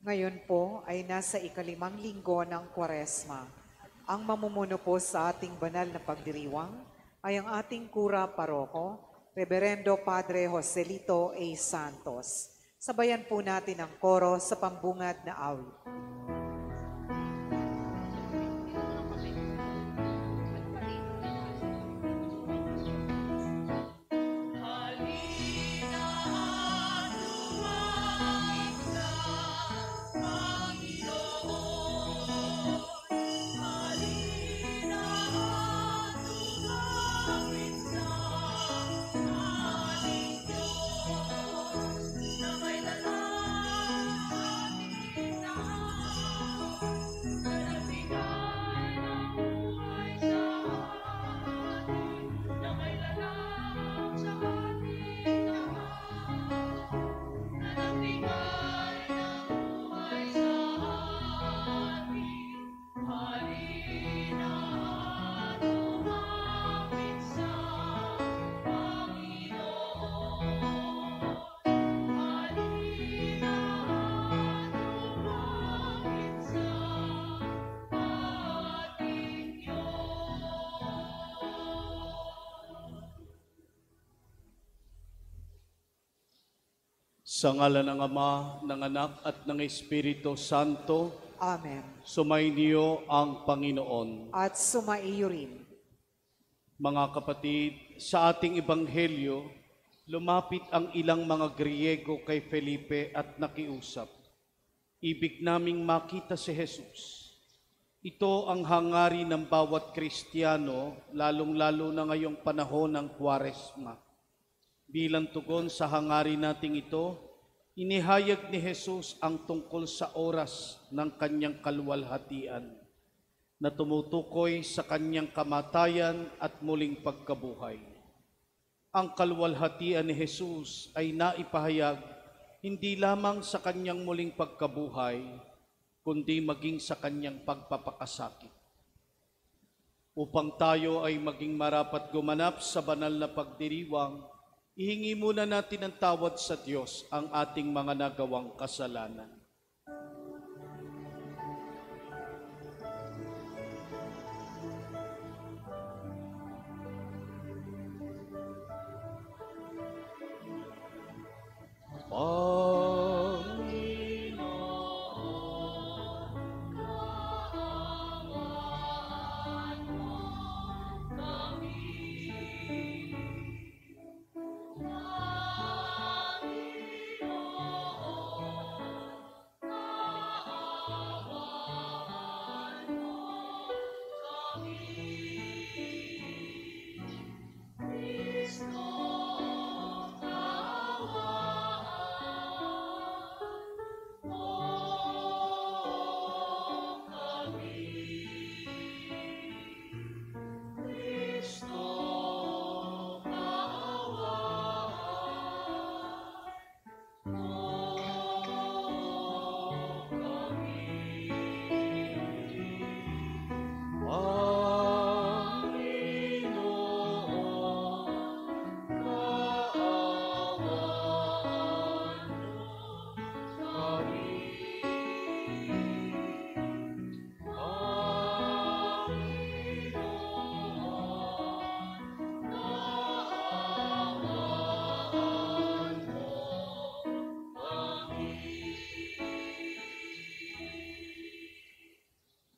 Ngayon po ay nasa ikalimang linggo ng Kwaresma. Ang mamumuno po sa ating banal na pagdiriwang ay ang ating kura paroko, Reverendo Padre Joselito A. Santos. Sabayan po natin ang koro sa pambungad na awit. Sa ngalan ng Ama, ng Anak at ng Espiritu Santo, Amen. sumainyo ang Panginoon. At sumaiyo rin. Mga kapatid, sa ating ebanghelyo, lumapit ang ilang mga Griego kay Felipe at nakiusap. Ibig naming makita si Jesus. Ito ang hangarin ng bawat Kristiyano, lalong-lalo na ngayong panahon ng Kwaresma. Bilang tugon sa hangarin nating ito, inihayag ni Jesus ang tungkol sa oras ng kanyang kaluwalhatian na tumutukoy sa kanyang kamatayan at muling pagkabuhay. Ang kaluwalhatian ni Jesus ay naipahayag hindi lamang sa kanyang muling pagkabuhay, kundi maging sa kanyang pagpapakasakit. Upang tayo ay maging marapat gumanap sa banal na pagdiriwang, ihingi muna natin ang tawad sa Diyos ang ating mga nagawang kasalanan.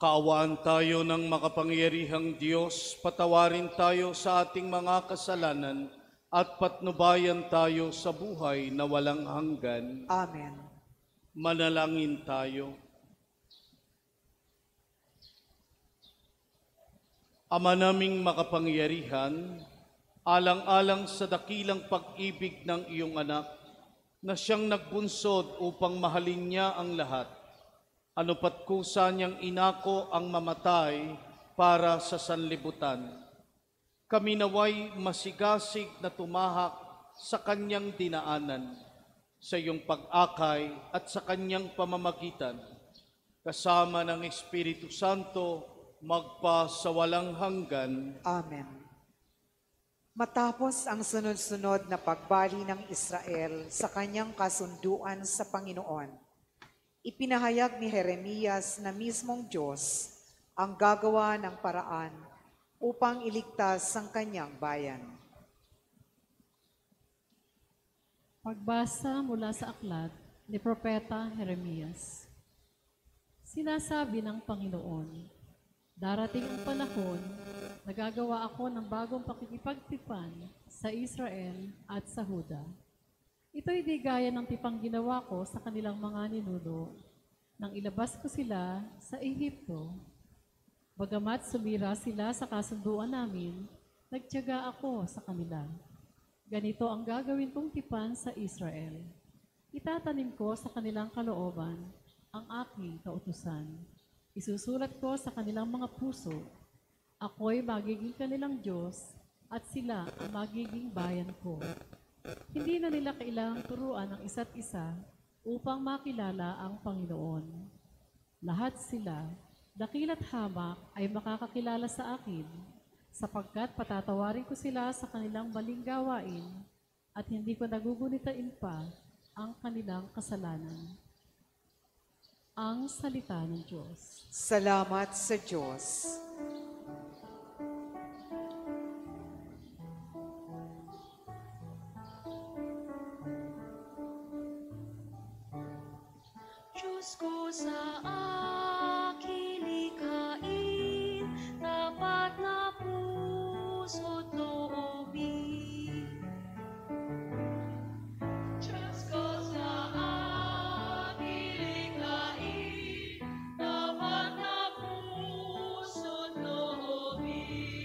Kaawaan tayo ng makapangyarihang Diyos, patawarin tayo sa ating mga kasalanan at patnubayan tayo sa buhay na walang hanggan. Amen. Manalangin tayo. Ama naming makapangyarihan, alang-alang sa dakilang pag-ibig ng iyong anak, na siyang nagbunsod upang mahalin niya ang lahat, ano pat kusa niyang inako ang mamatay para sa sanlibutan. Kami naway masigasig na tumahak sa kanyang dinaanan, sa iyong pag-akay at sa kanyang pamamagitan, kasama ng Espiritu Santo, magpa sa walang hanggan. Amen. Matapos ang sunod-sunod na pagbali ng Israel sa kanyang kasunduan sa Panginoon, Ipinahayag ni Jeremias na mismong Diyos ang gagawa ng paraan upang iligtas ang kanyang bayan. Pagbasa mula sa aklat ni Propeta Jeremias. Sinasabi ng Panginoon, darating ang panahon, nagagawa ako ng bagong pakikipagtipan sa Israel at sa Huda. Ito'y di gaya ng tipang ginawa ko sa kanilang mga ninuno nang ilabas ko sila sa Ehipto. Bagamat sumira sila sa kasunduan namin, nagtiyaga ako sa kanila. Ganito ang gagawin kong tipan sa Israel. Itatanim ko sa kanilang kalooban ang aking kautusan. Isusulat ko sa kanilang mga puso. Ako'y magiging kanilang Diyos at sila ang magiging bayan ko. Hindi na nila kailangang turuan ang isa't isa upang makilala ang Panginoon. Lahat sila, dakila't hamak, ay makakakilala sa akin, sapagkat patatawarin ko sila sa kanilang maling gawain at hindi ko nagugunitain pa ang kanilang kasalanan. Ang salita ng Diyos. Salamat sa Diyos. Diyos ko sa aking likhain, tapat na puso't loobin. Diyos ko sa aking likhain, tapat na puso't loobin.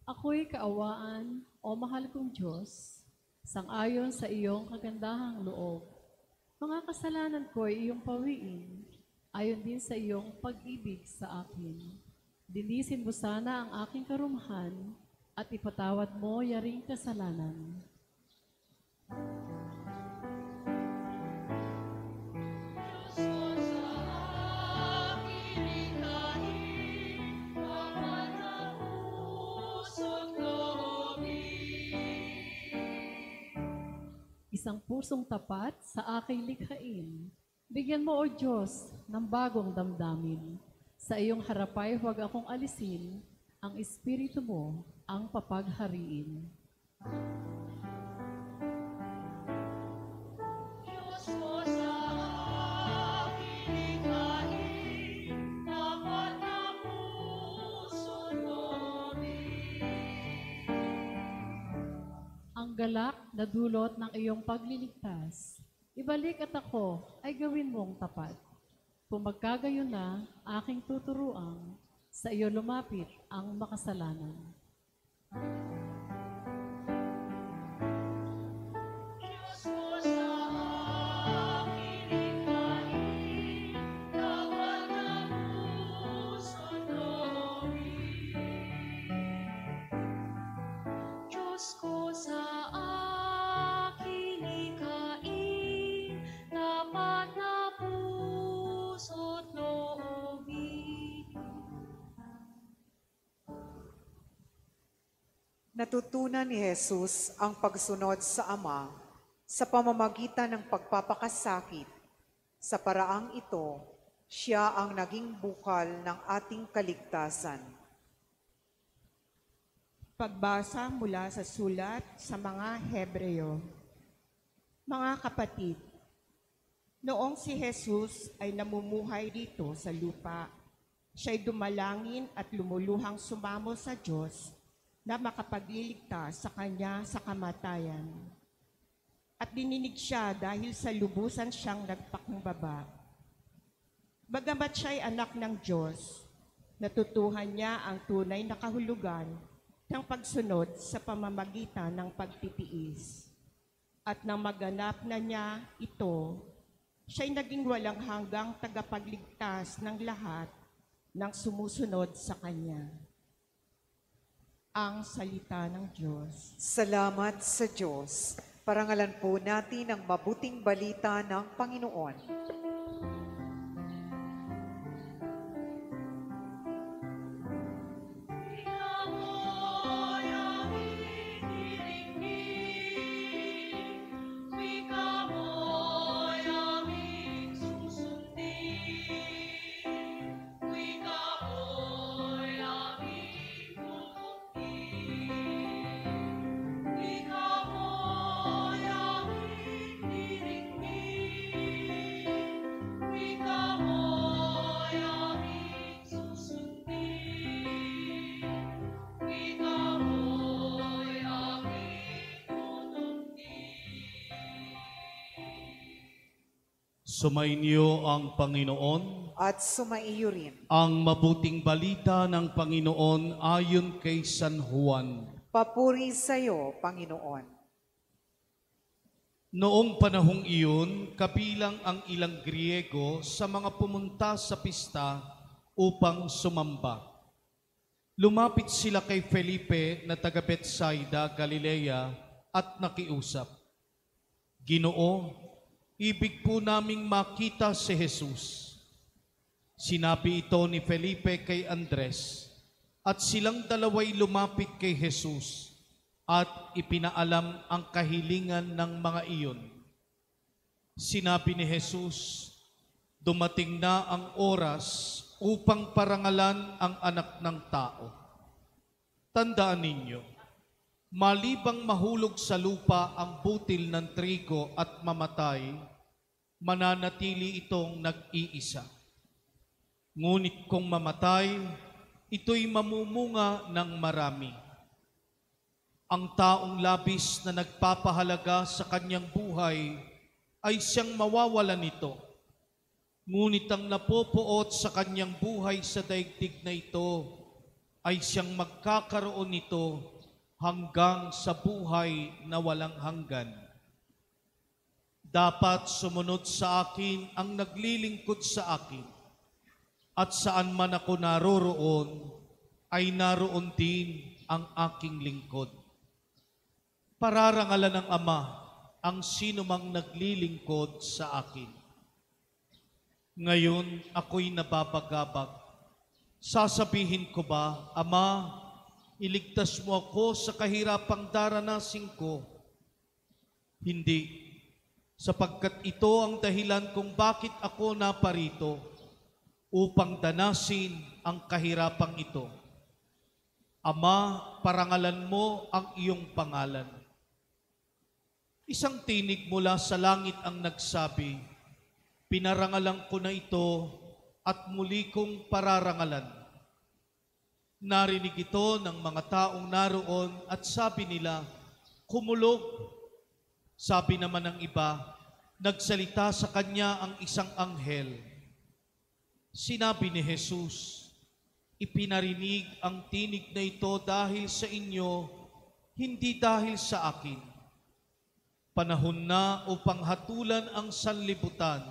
Ako'y kaawaan, o mahal kong Diyos, sang-ayon sa iyong kagandahang loob. Mga kasalanan ko ay iyong pawiin, ayon din sa iyong pag-ibig sa akin. Dinisin mo sana ang aking karumahan at ipatawad mo yaring kasalanan. Diyos ko sa aking likhain, tapat na puso't loobin. Isang pusong tapat sa aking likhain. Bigyan mo, O Diyos, ng bagong damdamin. Sa iyong harapay huwag akong alisin, ang Espiritu mo ang papaghariin. Diyos ko sa aking likhain, tapat na puso't loobin. Ang galak na dulot ng iyong pagliligtas, ibalik at ako ay gawin mong tapat. Kung magkagayon na, aking tuturuan, sa iyo lumapit ang makasalanan. Diyos ko sa aking likhain, tapat na puso't loobin. Diyos ko sa aking likhain, tapat na puso't loobin. Natutunan ni Jesus ang pagsunod sa Ama sa pamamagitan ng pagpapakasakit. Sa paraang ito, siya ang naging bukal ng ating kaligtasan. Pagbasa mula sa sulat sa mga Hebreo. Mga kapatid, noong si Jesus ay namumuhay dito sa lupa, siya'y dumalangin at lumuluhang sumamo sa Diyos na makapagliligtas sa kanya sa kamatayan. At dininig siya dahil sa lubusan siyang nagpakumbaba. Bagamat siya'y anak ng Diyos, natutuhan niya ang tunay na kahulugan ng pagsunod sa pamamagitan ng pagtitiis. At nang maganap na niya ito, siya'y naging walang hanggang tagapagligtas ng lahat ng sumusunod sa Kanya. Ang salita ng Diyos. Salamat sa Diyos. Parangalan po natin ang mabuting balita ng Panginoon. Wika mo Sumainyo ang Panginoon. At sumaiyo rin. Ang mabuting balita ng Panginoon ayon kay San Juan. Papuri sa iyo, Panginoon. Noong panahong iyon, kabilang ang ilang Griego sa mga pumunta sa pista upang sumamba. Lumapit sila kay Felipe na taga Betsaida, Galilea, at nakiusap. Ginoo, ibig po naming makita si Jesus. Sinabi ito ni Felipe kay Andres, at silang dalaway lumapit kay Jesus at ipinaalam ang kahilingan ng mga iyon. Sinabi ni Jesus, dumating na ang oras upang parangalan ang anak ng tao. Tandaan ninyo, malibang mahulog sa lupa ang butil ng trigo at mamatay, mananatili itong nag-iisa. Ngunit kung mamatay, ito'y mamumunga ng marami. Ang taong labis na nagpapahalaga sa kanyang buhay ay siyang mawawalan nito. Ngunit ang napopuot sa kanyang buhay sa daigdig na ito ay siyang magkakaroon nito hanggang sa buhay na walang hanggan. Dapat sumunod sa akin ang naglilingkod sa akin, at saan man ako naroroon, ay naroon din ang aking lingkod. Pararangalan ng Ama ang sinumang naglilingkod sa akin. Ngayon ako'y nababagabag. Sasabihin ko ba, Ama, iligtas mo ako sa kahirapang daranasin ko? Hindi, sapagkat ito ang dahilan kung bakit ako naparito, upang danasin ang kahirapang ito. Ama, parangalan mo ang iyong pangalan. Isang tinig mula sa langit ang nagsabi, pinarangalan ko na ito at muli kong pararangalan. Narinig ito ng mga taong naroon at sabi nila, kumulog. Sabi naman ng iba, nagsalita sa kanya ang isang anghel. Sinabi ni Jesus, ipinarinig ang tinig na ito dahil sa inyo, hindi dahil sa akin. Panahon na upang hatulan ang sanlibutan.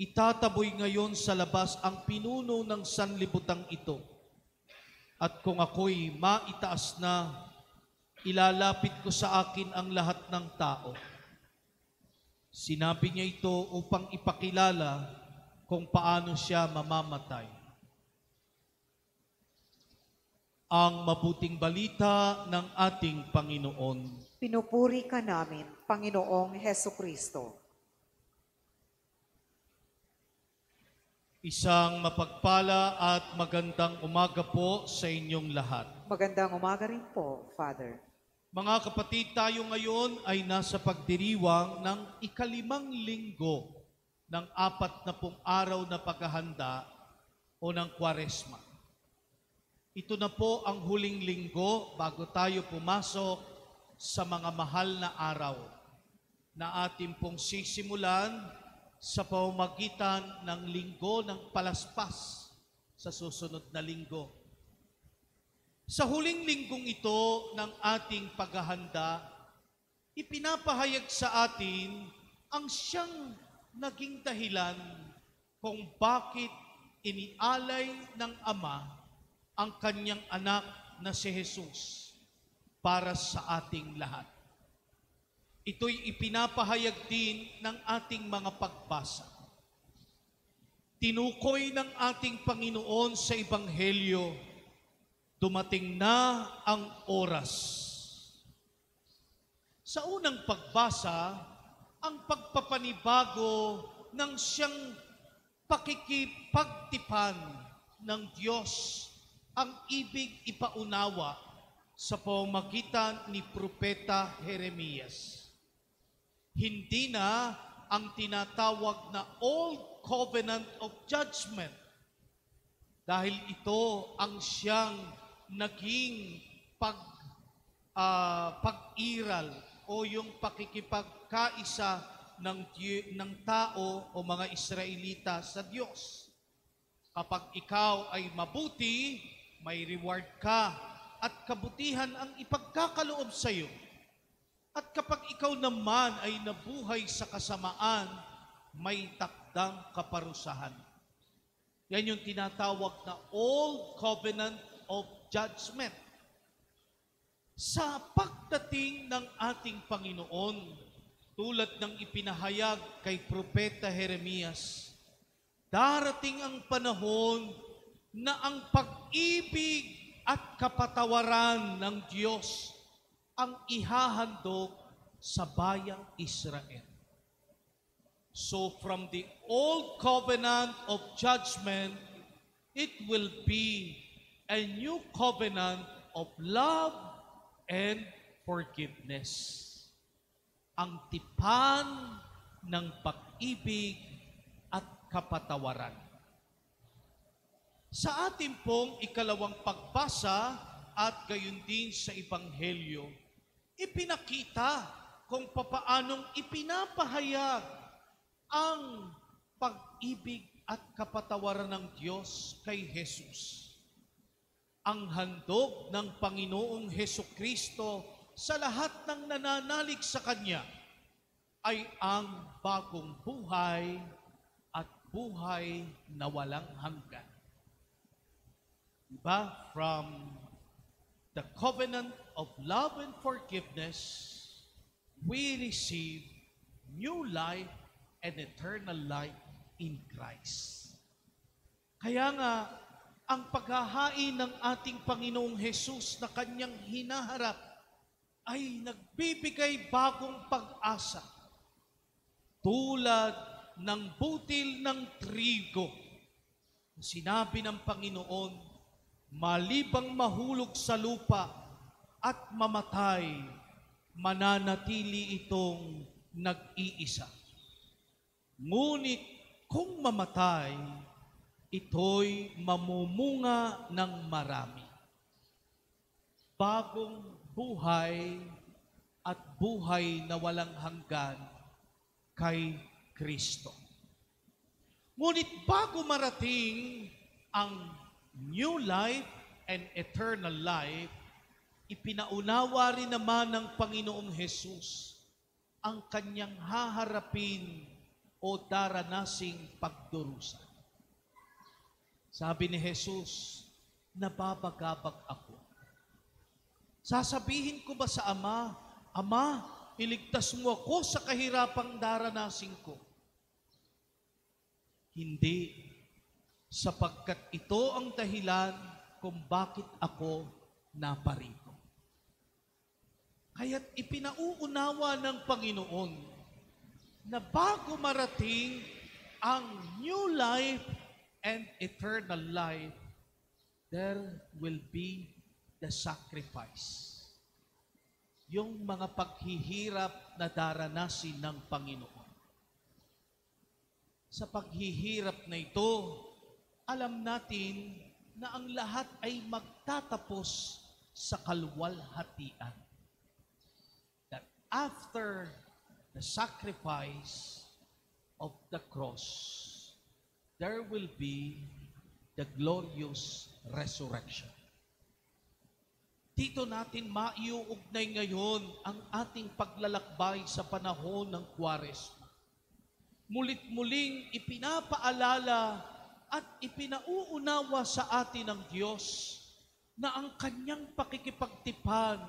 Itataboy ngayon sa labas ang pinuno ng sanlibutang ito. At kung ako'y maitaas na, ilalapit ko sa akin ang lahat ng tao. Sinabi niya ito upang ipakilala kung paano siya mamamatay. Ang mabuting balita ng ating Panginoon. Pinupuri ka namin, Panginoong Hesukristo. Isang mapagpala at magandang umaga po sa inyong lahat. Magandang umaga rin po, Father. Mga kapatid, tayo ngayon ay nasa pagdiriwang ng ikalimang linggo ng 40 araw na paghahanda o ng Kwaresma. Ito na po ang huling linggo bago tayo pumasok sa mga mahal na araw na ating pong sisimulan sa pamamagitan ng linggo ng palaspas sa susunod na linggo. Sa huling linggong ito ng ating paghahanda, ipinapahayag sa atin ang siyang naging dahilan kung bakit inialay ng Ama ang kanyang anak na si Jesus para sa ating lahat. Ito'y ipinapahayag din ng ating mga pagbasa. Tinukoy ng ating Panginoon sa Ebanghelyo, dumating na ang oras. Sa unang pagbasa, ang pagpapanibago ng siyang pakikipagtipan ng Diyos ang ibig ipaunawa sa pamamagitan ni Propeta Jeremias. Hindi na ang tinatawag na Old Covenant of Judgment dahil ito ang siyang naging pag-iral o yung pakikipagkaisa ng tao o mga Israelita sa Diyos. Kapag ikaw ay mabuti, may reward ka at kabutihan ang ipagkakaloob sa iyo. At kapag ikaw naman ay nabuhay sa kasamaan, may takdang kaparusahan. Yan yung tinatawag na Old Covenant of Judgment. Sa pagdating ng ating Panginoon, tulad ng ipinahayag kay Propeta Jeremias, darating ang panahon na ang pag-ibig at kapatawaran ng Diyos ang ihahandog sa bayang Israel. So from the old covenant of judgment, it will be a new covenant of love and forgiveness. Ang tipan ng pag-ibig at kapatawaran. Sa ating pong ikalawang pagbasa at gayon din sa Ebanghelyo, ipinakita kung papaanong ipinapahayag ang pag-ibig at kapatawaran ng Diyos kay Jesus. Ang handog ng Panginoong Hesukristo sa lahat ng nananalig sa Kanya ay ang bagong buhay at buhay na walang hanggan. Diba? From the covenant of love and forgiveness, we receive new life and eternal life in Christ. Kaya nga, ang paghahain ng ating Panginoong Hesus na Kanyang hinaharap ay nagbibigay bagong pag-asa. Tulad ng butil ng trigo. Sinabi ng Panginoon, malibang mahulog sa lupa at mamatay, mananatili itong nag-iisa. Ngunit kung mamatay, ito'y mamumunga ng marami. Bagong buhay at buhay na walang hanggan kay Kristo. Ngunit bago marating ang new life and eternal life, ipinaunawa rin naman ng Panginoong Hesus ang kanyang haharapin o daranasing pagdurusa. Sabi ni Jesus, nababagabag ako. Sasabihin ko ba sa Ama, Ama, iligtas mo ako sa kahirapang daranasin ko? Hindi, sapagkat ito ang dahilan kung bakit ako naparito. Kaya't ipinauunawa ng Panginoon na bago marating ang new life and eternal life, there will be the sacrifice. Yung mga paghihirap na daranasin ng Panginoon. Sa paghihirap na ito, alam natin na ang lahat ay magtatapos sa kaluwalhatian. That after the sacrifice of the cross, there will be the glorious resurrection. Dito natin maiuugnay ngayon ang ating paglalakbay sa panahon ng Kwaresma. Mulit-muling ipinapaalala at ipinauunawa sa atin ng Diyos na ang kanyang pakikipagtipan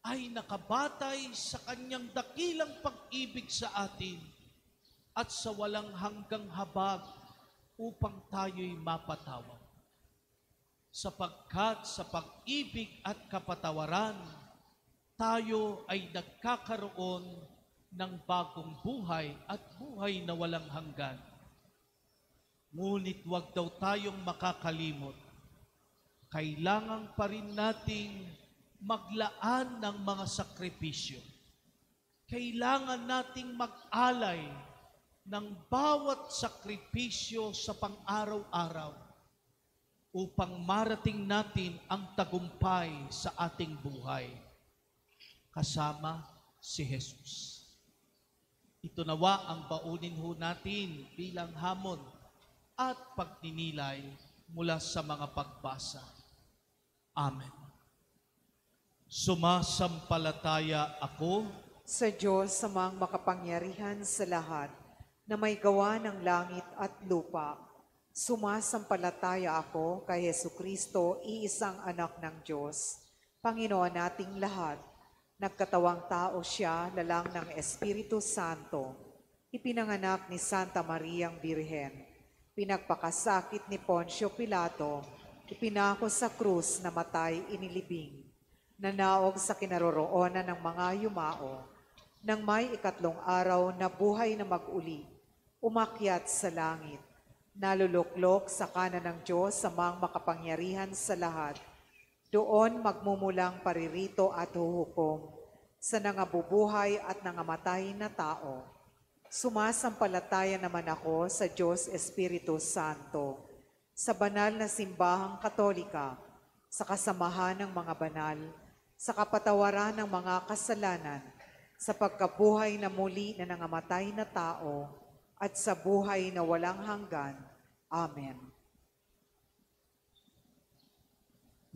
ay nakabatay sa kanyang dakilang pag-ibig sa atin at sa walang hanggang habag upang tayo'y mapatawad. Sapagkat sa pag-ibig at kapatawaran, tayo ay nagkakaroon ng bagong buhay at buhay na walang hanggan. Ngunit huwag daw tayong makakalimot. Kailangan pa rin nating maglaan ng mga sakripisyo. Kailangan nating mag-alay ng bawat sakripisyo sa pang-araw-araw upang marating natin ang tagumpay sa ating buhay kasama si Jesus. Ito nawa ang baunin ho natin bilang hamon at pagninilay mula sa mga pagbasa. Amen. Sumasampalataya ako Sa Diyos samang makapangyarihan sa lahat, na may gawa ng langit at lupa. Sumasampalataya ako kay Hesukristo, iisang anak ng Diyos, Panginoon nating lahat. Nagkatawang tao siya, lalang ng Espiritu Santo. Ipinanganak ni Santa Mariang Birhen. Pinagpakasakit ni Poncio Pilato. Ipinako sa krus, namatay, inilibing. Nanaog sa kinaroroonan ng mga yumao. Nang may ikatlong araw na buhay na mag-uli, umakyat sa langit. Naluluklok sa kanan ng Diyos samang makapangyarihan sa lahat. Doon magmumulang paririto at huhukom sa nangabubuhay at nangamatay na tao. Sumasampalataya naman ako sa Diyos Espiritu Santo, sa banal na simbahang katolika, sa kasamahan ng mga banal, sa kapatawaran ng mga kasalanan, sa pagkabuhay na muli na nangamatay na tao, at sa buhay na walang hanggan. Amen.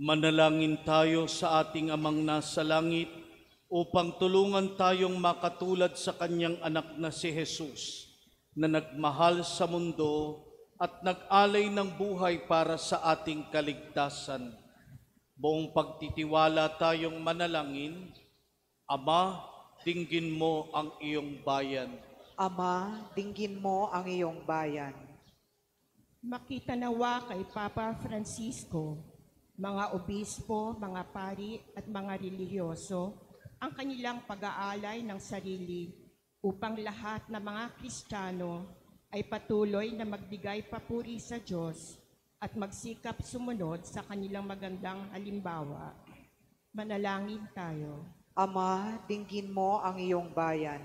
Manalangin tayo sa ating Amang nasa langit upang tulungan tayong makatulad sa kanyang anak na si Jesus, na nagmahal sa mundo at nag-alay ng buhay para sa ating kaligtasan. Buong pagtitiwala tayong manalangin. Ama, dinggin mo ang iyong bayan. Ama, dinggin mo ang iyong bayan. Makita nawa kay Papa Francisco, mga obispo, mga pari at mga relihiyoso ang kanilang pag-aalay ng sarili upang lahat ng mga Kristiyano ay patuloy na magbigay papuri sa Diyos at magsikap sumunod sa kanilang magandang halimbawa. Manalangin tayo. Ama, dinggin mo ang iyong bayan.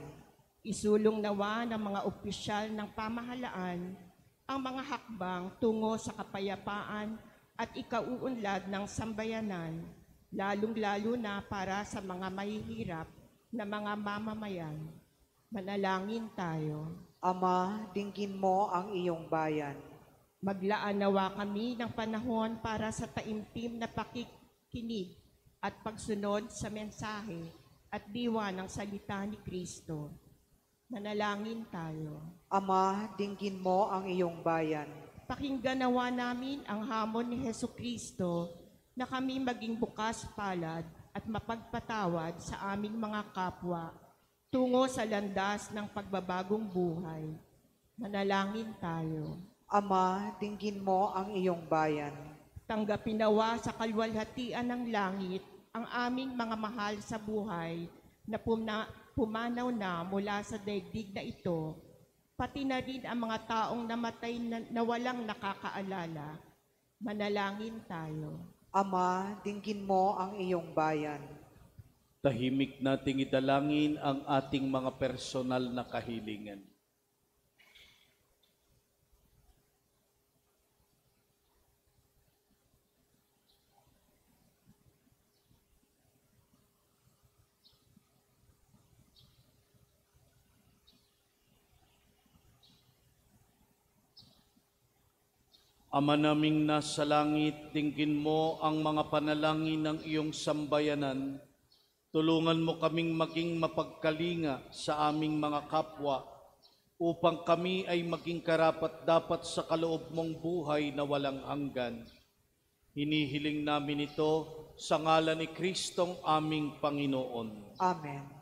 Isulong nawa ng mga opisyal ng pamahalaan ang mga hakbang tungo sa kapayapaan at ikauunlad ng sambayanan, lalong-lalo na para sa mga mahihirap na mga mamamayan. Manalangin tayo. Ama, dinggin mo ang iyong bayan. Maglaan nawa kami ng panahon para sa taimtim na pakikinig at pagsunod sa mensahe at diwa ng salita ni Kristo. Manalangin tayo. Ama, dinggin mo ang iyong bayan. Pakinggan nawa namin ang hamon ni Hesukristo na kami maging bukas palad at mapagpatawad sa aming mga kapwa tungo sa landas ng pagbabagong buhay. Manalangin tayo. Ama, dinggin mo ang iyong bayan. Tanggapin nawa sa kalwalhatian ng langit ang aming mga mahal sa buhay na pumanaw na mula sa daigdig na ito, pati na rin ang mga taong namatay na walang nakakaalala. Manalangin tayo. Ama, dinggin mo ang iyong bayan. Tahimik nating idalangin ang ating mga personal na kahilingan. Ama naming nasa langit, dinggin mo ang mga panalangin ng iyong sambayanan. Tulungan mo kaming maging mapagkalinga sa aming mga kapwa upang kami ay maging karapat-dapat sa kaloob mong buhay na walang hanggan. Hinihiling namin ito sa ngalan ni Kristong aming Panginoon. Amen.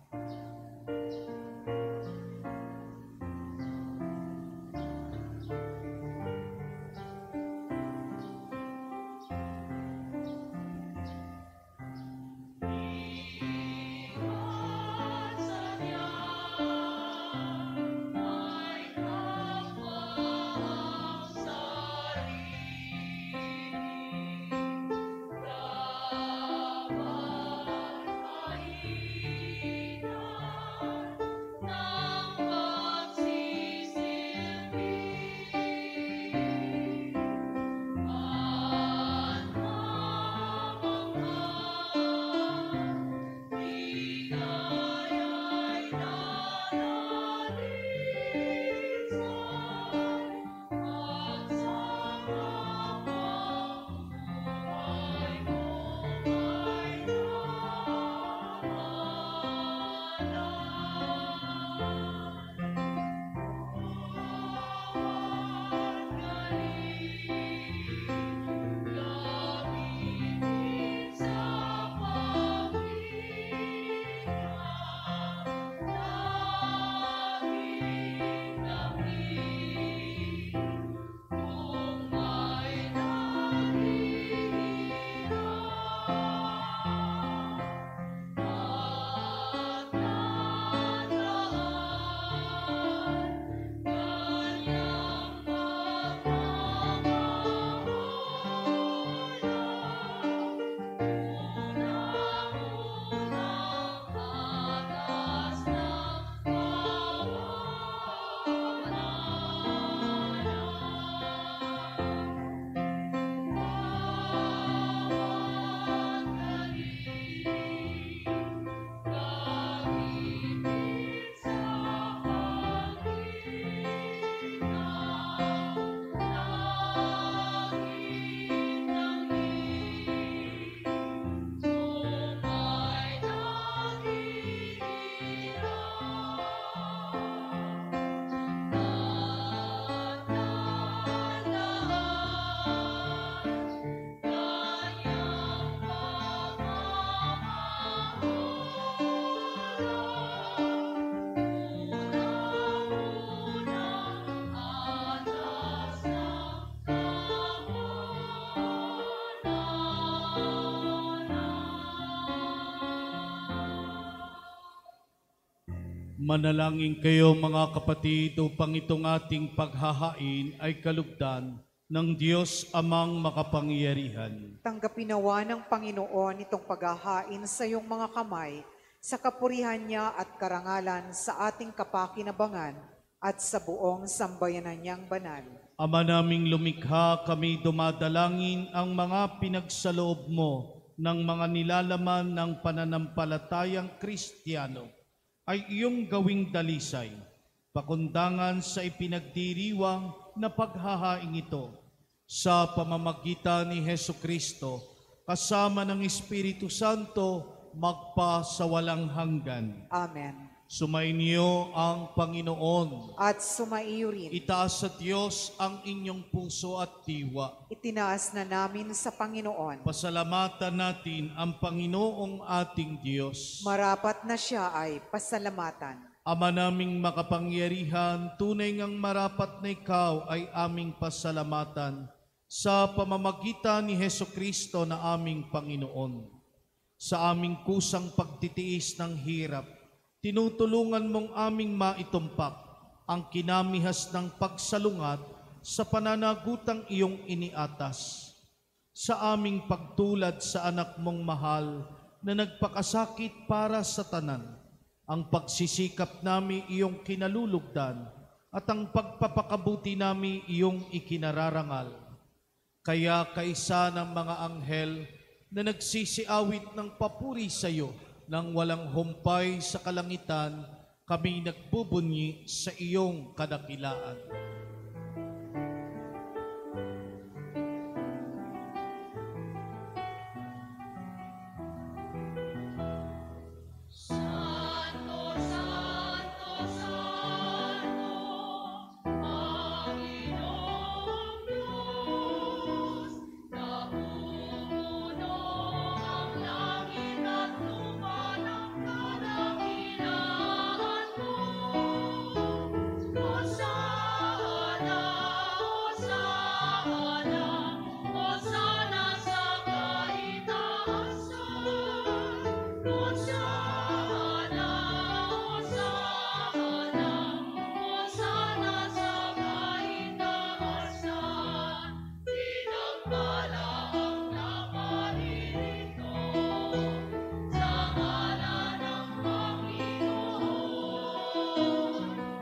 Manalangin kayo mga kapatid upang itong ating paghahain ay kalugdan ng Diyos amang makapangyarihan. Tanggapin nawa ng Panginoon itong paghahain sa iyong mga kamay, sa kapurihan niya at karangalan sa ating kapakinabangan at sa buong sambayanan niyang banal. Ama naming lumikha, kami dumadalangin ang mga pinagsaloob mo ng mga nilalaman ng pananampalatayang Kristiyano ay iyong gawing dalisay, pakundangan sa ipinagdiriwang na paghahaing ito sa pamamagitan ni Hesukristo kasama ng Espiritu Santo magpa sa walang hanggan. Amen. Sumainyo ang Panginoon. At sumaiyo rin. Itaas sa Diyos ang inyong puso at diwa. Itinaas na namin sa Panginoon. Pasalamatan natin ang Panginoong ating Diyos. Marapat na siya ay pasalamatan. Ama naming makapangyarihan, tunay ngang marapat na ikaw ay aming pasalamatan sa pamamagitan ni Hesukristo na aming Panginoon. Sa aming kusang pagtitiis ng hirap, tinutulungan mong aming maitumpak ang kinamihas ng pagsalungat sa pananagutang iyong iniatas. Sa aming pagtulad sa anak mong mahal na nagpakasakit para sa tanan, ang pagsisikap nami iyong kinalulugdan at ang pagpapakabuti nami iyong ikinararangal. Kaya kaisa ng mga anghel na nagsisiawit ng papuri sa iyo, nang walang humpay sa kalangitan, kami nagbubunyi sa iyong kadakilaan. Santo, Santo, Santo, Panginoong Diyos, namumuno ang langit at lupa ng kadakilaan mo. Hosana, Hosana, Hosana sa kaitaasan. Hosana, Hosana, Hosana sa kaitaasan. Pinagpala ang naparirito sa ngalan ng Panginoon.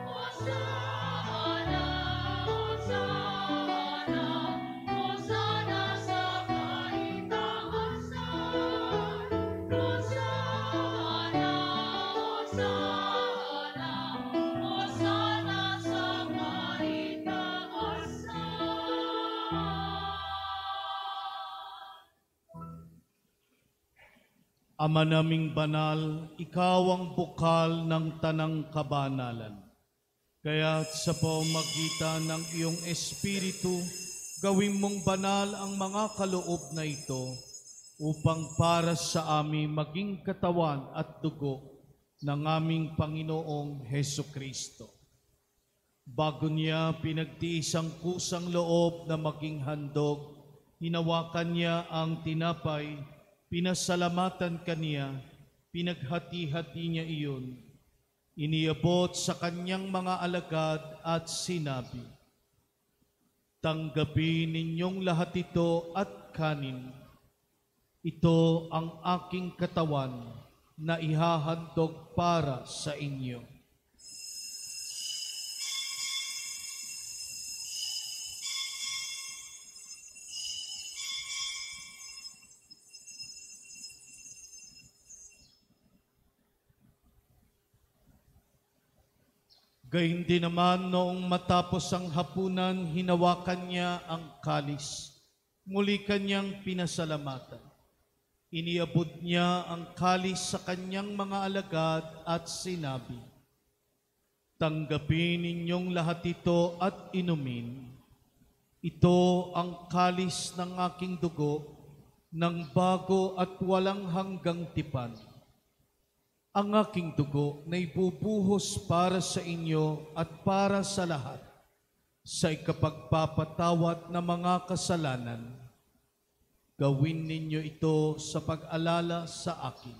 Hosana, Hosana, Hosana sa kaitaasan. Hosana, Hosana, Hosana sa kaitaasan. Ama naming banal, ikaw ang bukal ng tanang kabanalan. Kaya sa pamamagitan ng iyong Espiritu, gawin mong banal ang mga kaloob na ito upang para sa amin maging katawan at dugo ng aming Panginoong Hesukristo. Bago niya pinagtiis ang kusang loob na maging handog, hinawakan niya ang tinapay, pinasalamatan kaniya, pinaghati-hati niya iyon. Iniabot sa kanyang mga alagad at sinabi, "Tanggapin ninyong lahat ito at kanin. Ito ang aking katawan na ihahandog para sa inyo." Gayun din naman noong matapos ang hapunan, hinawakan niya ang kalis. Muli kanyang pinasalamatan. Iniabot niya ang kalis sa kanyang mga alagad at sinabi, "Tanggapin ninyong lahat ito at inumin. Ito ang kalis ng aking dugo, ng bago at walang hanggang tipan. Ang aking dugo na ibubuhos para sa inyo at para sa lahat, sa ikapagpapatawad ng mga kasalanan. Gawin ninyo ito sa pag-alala sa akin."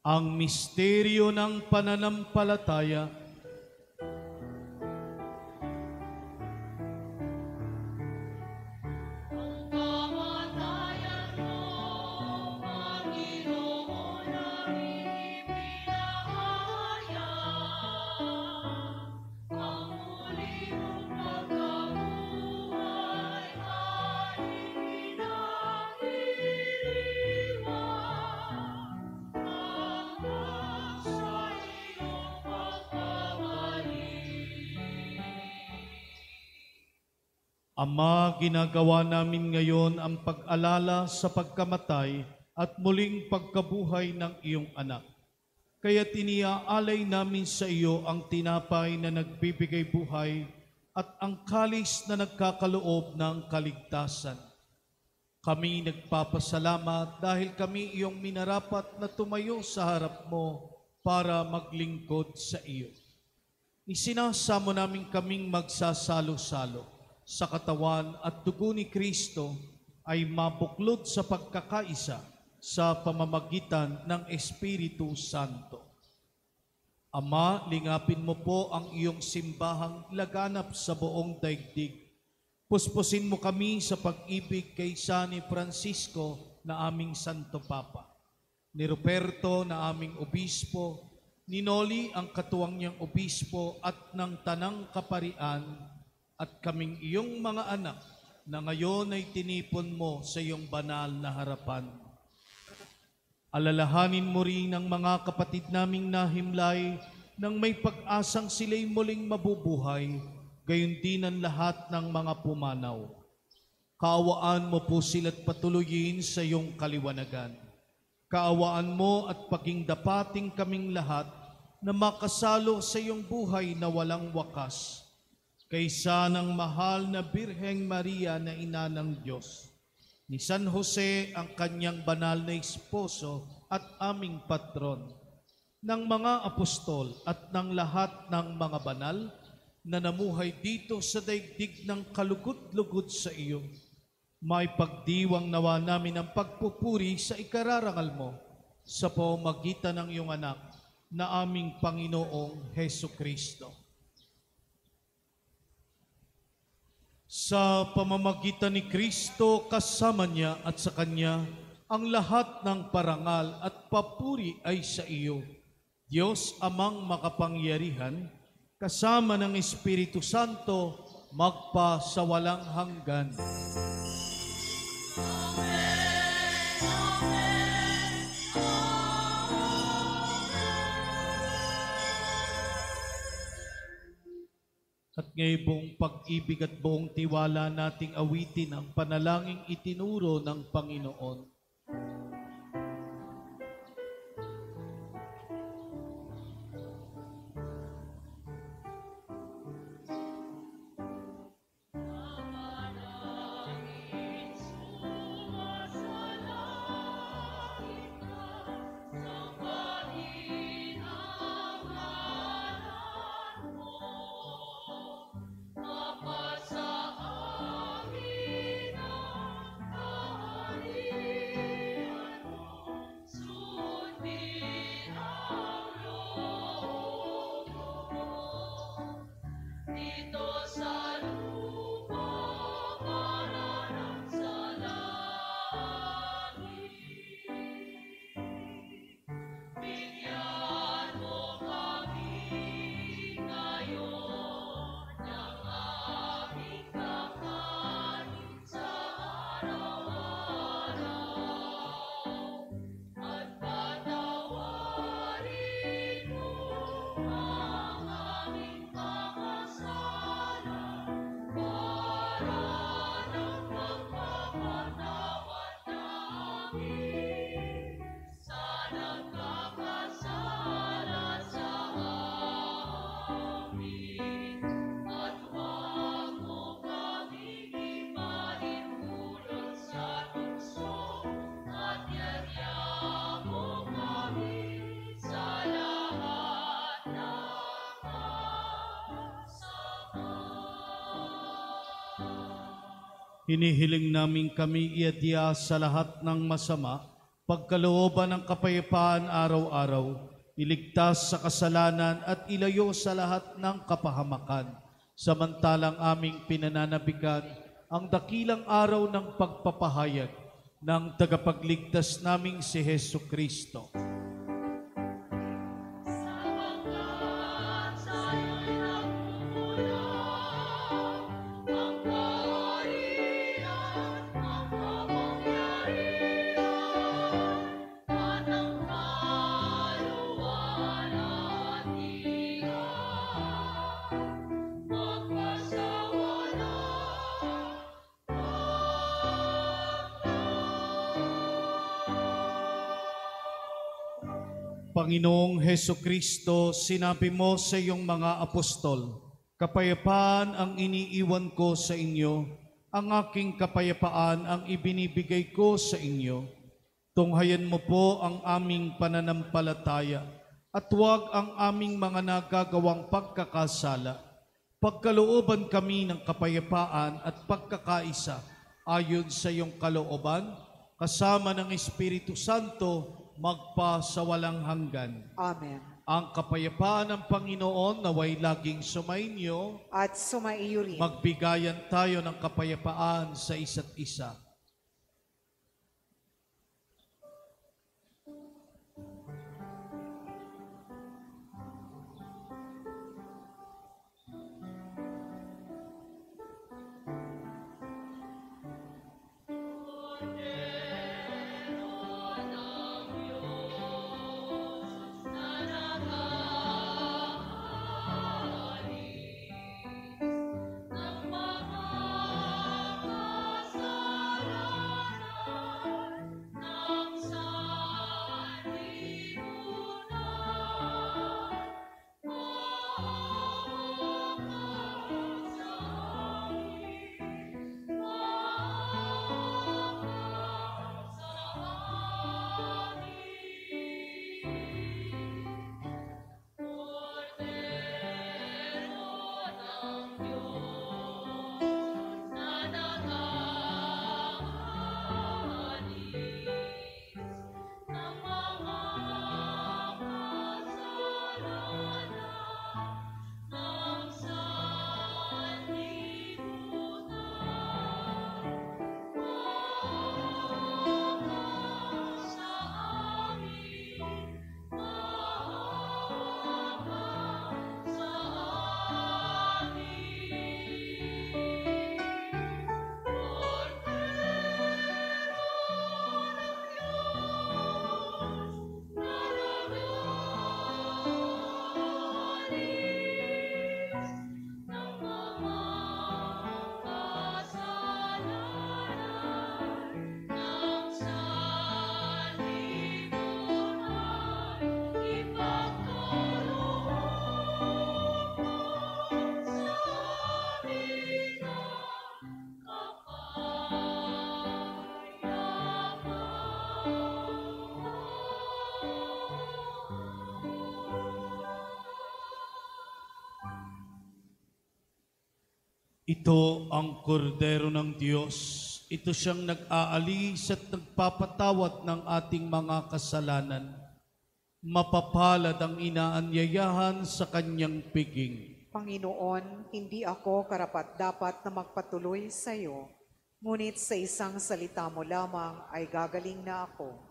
Ang misteryo ng pananampalataya. Kamatayan mo, Panginoon, aming ipinahayag. Ang muli mong pagkabuhay ay pinagdiriwang hanggang sa iyong pagbabalik. Ama, ginagawa namin ngayon ang pag-alala sa pagkamatay at muling pagkabuhay ng iyong anak. Kaya tiniaalay namin sa iyo ang tinapay na nagbibigay buhay at ang kalis na nagkakaloob ng kaligtasan. Kami nagpapasalamat dahil kami iyong minarapat na tumayo sa harap mo para maglingkod sa iyo. Isinasamo namin kaming magsasalo-salo sa katawan at dugo ni Kristo ay mabuklod sa pagkakaisa sa pamamagitan ng Espiritu Santo. Ama, lingapin mo po ang iyong simbahang laganap sa buong daigdig. Puspusin mo kami sa pag-ibig kay San Francisco na aming Santo Papa, ni Ruperto na aming Obispo, ni Noli ang katuwang niyang Obispo at ng Tanang Kaparian, at kaming iyong mga anak na ngayon ay tinipon mo sa iyong banal na harapan. Alalahanin mo rin ang mga kapatid naming nahimlay nang may pag-asang sila'y muling mabubuhay, gayon din ang lahat ng mga pumanaw. Kaawaan mo po sila't patuloyin sa iyong kaliwanagan. Kaawaan mo at pagingdapating kaming lahat na makasalo sa iyong buhay na walang wakas, kaysa ng mahal na Birheng Maria na ina ng Diyos, ni San Jose ang kanyang banal na esposo at aming patron, ng mga apostol at ng lahat ng mga banal na namuhay dito sa daigdig ng kalugod-lugod sa iyo. May pagdiwang nawa namin ang pagpupuri sa ikararangal mo sa pamamagitan ng iyong anak na aming Panginoong Heso Kristo. Sa pamamagitan ni Kristo, kasama niya at sa Kanya, ang lahat ng parangal at papuri ay sa iyo, Diyos Amang makapangyarihan, kasama ng Espiritu Santo, magpa sa walang hanggan. At ngayon buong pag-ibig at buong tiwala nating awitin ang panalangin itinuro ng Panginoon. Hinihiling namin kami iadya sa lahat ng masama pagkalooban ng kapayapaan araw-araw, iligtas sa kasalanan at ilayo sa lahat ng kapahamakan, samantalang aming pinananabikan ang dakilang araw ng pagpapahayag ng tagapagligtas naming si Hesu Kristo. Sapagkat sa'yo'y nagmumula ang kaharian, ang kapangyarihan, at ang kaluwalhatian. Magpasawalang Panginoong Heso Kristo, sinabi mo sa iyong mga apostol, kapayapaan ang iniiwan ko sa inyo, ang aking kapayapaan ang ibinibigay ko sa inyo. Tunghayan mo po ang aming pananampalataya at huwag ang aming mga nagagawang pagkakasala. Pagkalooban kami ng kapayapaan at pagkakaisa ayon sa iyong kalooban, kasama ng Espiritu Santo, magpa sa walang hanggan. Amen. Ang kapayapaan ng Panginoon naway laging sumainyo, At sumaiyo rin. magbigayan tayo ng kapayapaan sa isa't isa. Ito ang kordero ng Diyos. Ito siyang nag-aalis at nagpapatawad ng ating mga kasalanan. Mapapalad ang inaanyayahan sa kanyang piging. Panginoon, hindi ako karapat-dapat na magpatuloy sa iyo, ngunit sa isang salita mo lamang ay gagaling na ako.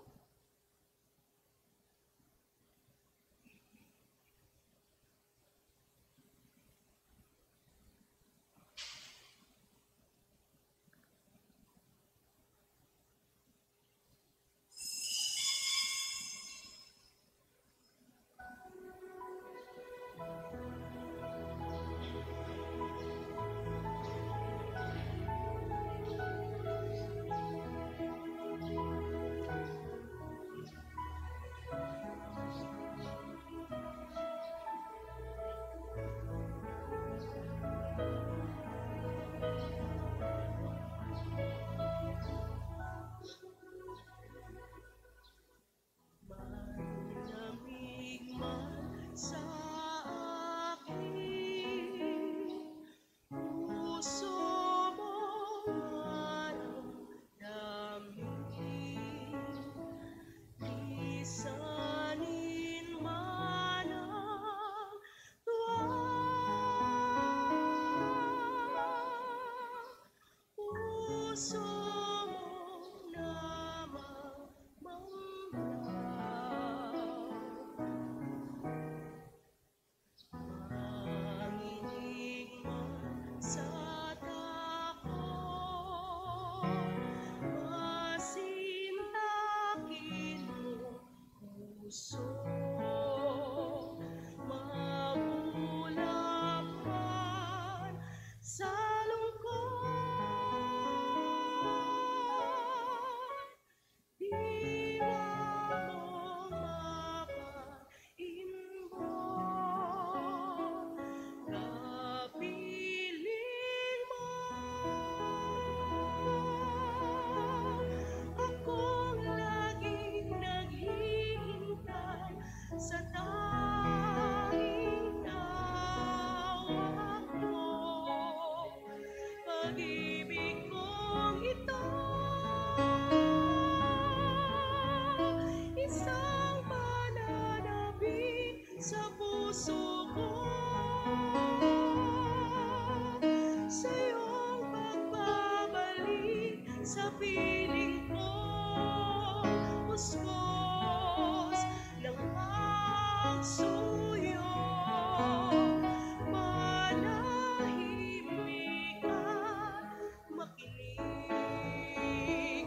sa puso ko, sa iyong pagbabalik sa piling ko, puspos ng pagsuyo, manahimik at makinig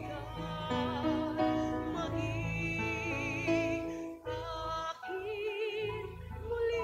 at maging akin muli.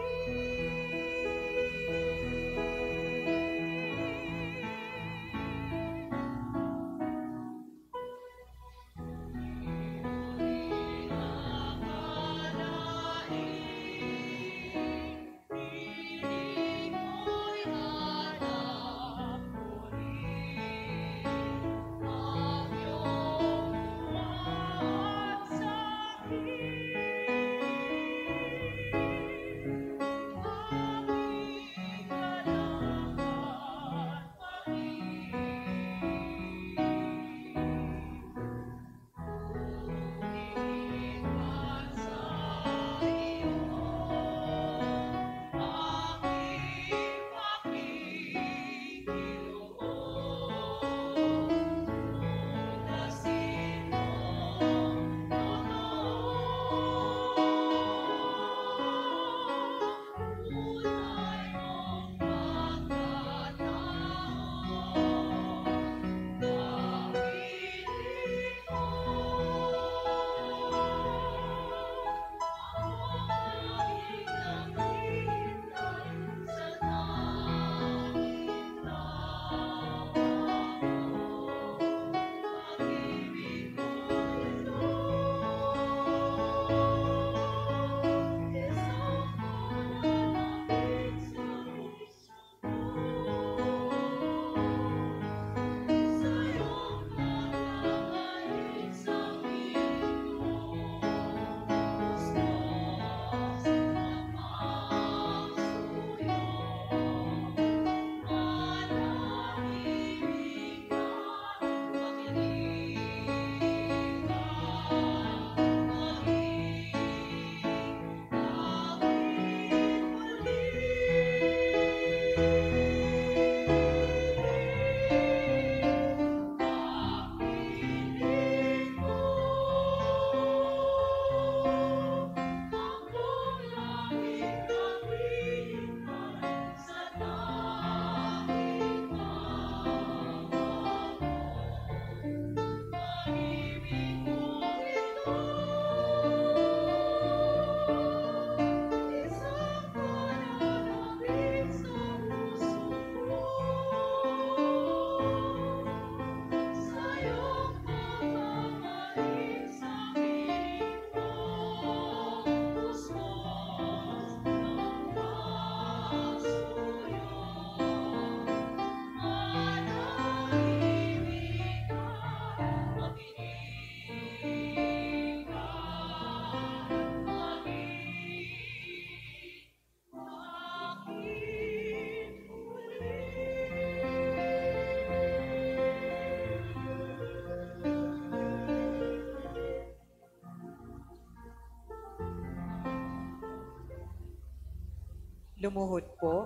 Lumuhod po.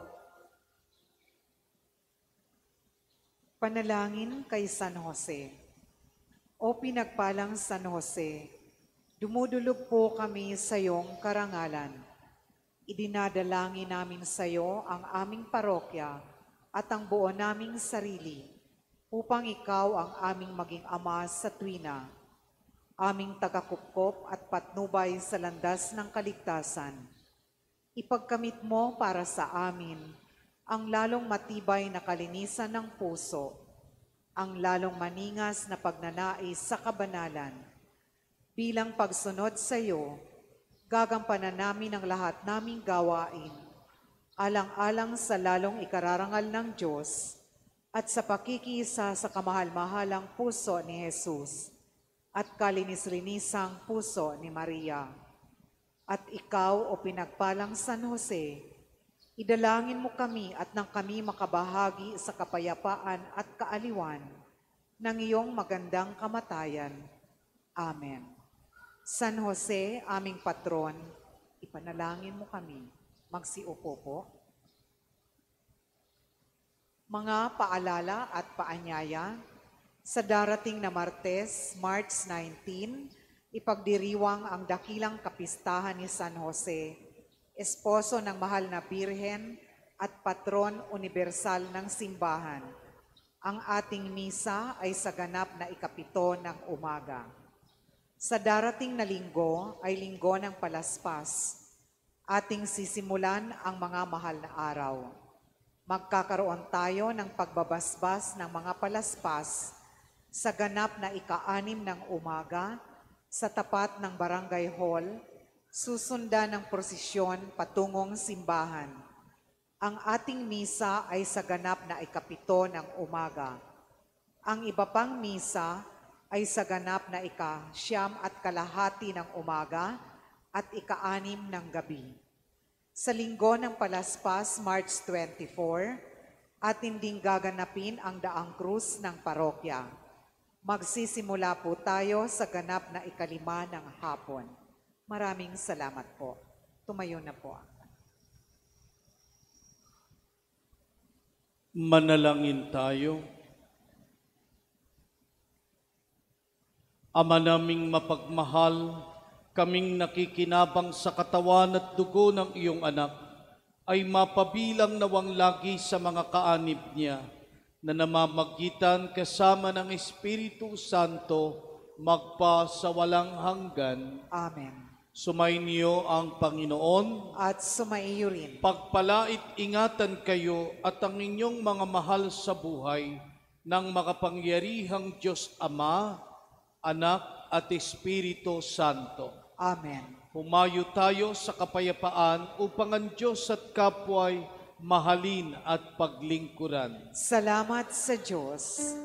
Panalangin kay San Jose. O pinagpalang San Jose, dumudulog po kami sa iyong karangalan. Idinadalangin namin sa iyo ang aming parokya at ang buo naming sarili upang ikaw ang aming maging ama sa tuwina, aming tagakupkop at patnubay sa landas ng kaligtasan. Ipagkamit mo para sa amin ang lalong matibay na kalinisan ng puso, ang lalong maningas na pagnanais sa kabanalan. Bilang pagsunod sa iyo, gagampanan namin ang lahat naming gawain, alang-alang sa lalong ikararangal ng Diyos at sa pakikiisa sa kamahal-mahalang puso ni Jesus at kalinis-linisang puso ni Maria. At ikaw, o pinagpalang San Jose, idalangin mo kami at nang kami makabahagi sa kapayapaan at kaaliwan ng iyong magandang kamatayan. Amen. San Jose, aming patron, Ipanalangin mo kami. Magsiupo po. Mga paalala at paanyaya, sa darating na Martes, March 19, ipagdiriwang ang dakilang kapistahan ni San Jose, esposo ng mahal na Birhen at patron universal ng simbahan. Ang ating misa ay sa ganap na 7 ng umaga. Sa darating na linggo ay linggo ng Palaspas. Ating sisimulan ang mga mahal na araw. Magkakaroon tayo ng pagbabasbas ng mga palaspas sa ganap na 6 ng umaga sa tapat ng Barangay Hall, susundan ng prosesyon patungong simbahan. Ang ating misa ay sa ganap na 7 ng umaga. Ang iba pang misa ay sa ganap na 9:30 ng umaga at 6 ng gabi. Sa linggo ng Palaspas, March 24, atin ding gaganapin ang Daang Krus ng parokya. Magsisimula po tayo sa ganap na 5 ng hapon. Maraming salamat po. Tumayo na po. Manalangin tayo. Ama naming mapagmahal, kaming nakikinabang sa katawan at dugo ng iyong anak, ay mapabilang nawang lagi sa mga kaanib niya, na namamagitan kasama ng Espiritu Santo, magpa sa walang hanggan. Amen. Sumainyo ang Panginoon. At sumaiyo rin. Pagpalait ingatan kayo at ang inyong mga mahal sa buhay ng makapangyarihang Diyos Ama, Anak at Espiritu Santo. Amen. Humayo tayo sa kapayapaan upang ang Diyos at kapwa'y mahalin at paglingkuran. Salamat sa Diyos.